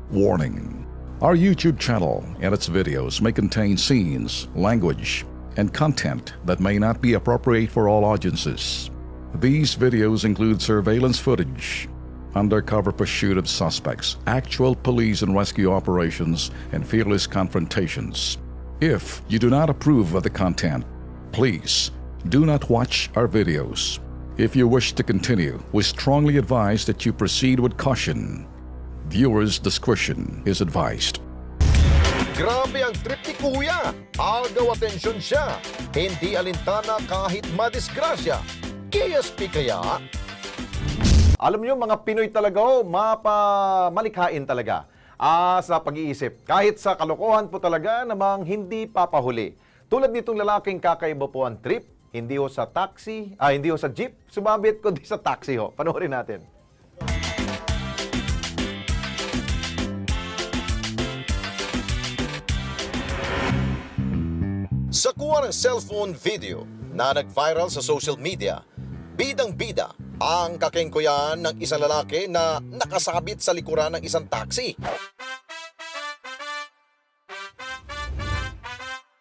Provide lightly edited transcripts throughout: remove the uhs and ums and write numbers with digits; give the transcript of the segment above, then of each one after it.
Warning: our YouTube channel and its videos may contain scenes, language, and content that may not be appropriate for all audiences. These videos include surveillance footage, undercover pursuit of suspects, actual police and rescue operations, and fearless confrontations. If you do not approve of the content, please do not watch our videos. If you wish to continue, we strongly advise that you proceed with caution. Viewers' discretion is advised. Grabe ang trip ni Kuya. Agaw atensyon siya. Hindi alintana kahit madisgrasya. KSP kaya? Alam niyo, mga Pinoy talaga, malikhain talaga sa pag-iisip. Kahit sa kalokohan po talaga namang hindi papahuli. Tulad nitong lalaking kakaiba po ang trip, hindi ho sa taxi, hindi ho sa jeep, sumabit kundi sa taxi ho. Panoorin natin. Sa kuha ng cellphone video na nag-viral sa social media, bidang-bida ang kakengkuyan ng isang lalaki na nakasabit sa likuran ng isang taxi.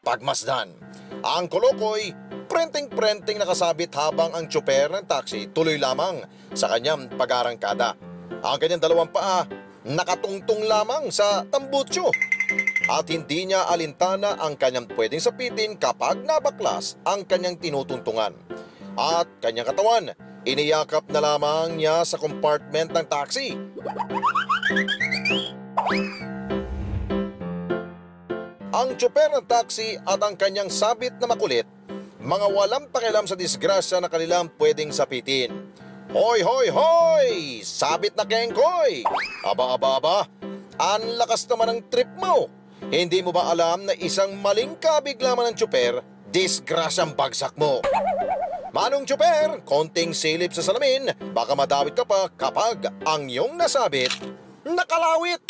Pagmasdan, ang kolokoy prenting-prenting nakasabit habang ang tsoper ng taxi tuloy lamang sa kanyang pag-arangkada. Ang kanyang dalawang paa nakatungtong lamang sa tambutso at hindi niya alintana ang kanyang pwedeng sapitin kapag nabaklas ang kanyang tinutuntungan. At kanyang katawan, iniyakap na lamang niya sa compartment ng taxi. Ang tsoper ng taxi at ang kanyang sabit na makulit, mga walang pakialam sa disgrasya na kanilang pwedeng sapitin. Hoy, hoy, hoy! Sabit na kengkoy! Aba, aba, aba! Ang lakas naman ng trip mo! Hindi mo ba alam na isang maling kabig lamang ng tsoper, disgrasyang bagsak mo? Manong tsoper, konting silip sa salamin, baka madawit ka pa kapag ang iyong nasabit, nakalawit!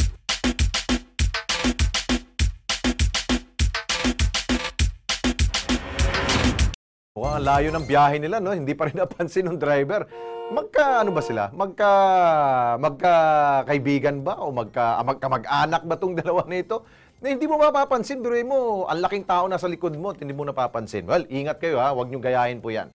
Mukhang layo ng biyahe nila, no? Hindi pa rin napansin ng driver. Ano ba sila? Magkakaibigan ba? O magkamag-anak ba tong dalawa na ito? Na hindi mo mapapansin, biruin mo, ang laking tao nasa likod mo at hindi mo napapansin. Well, ingat kayo ha, huwag niyong gayahin po yan.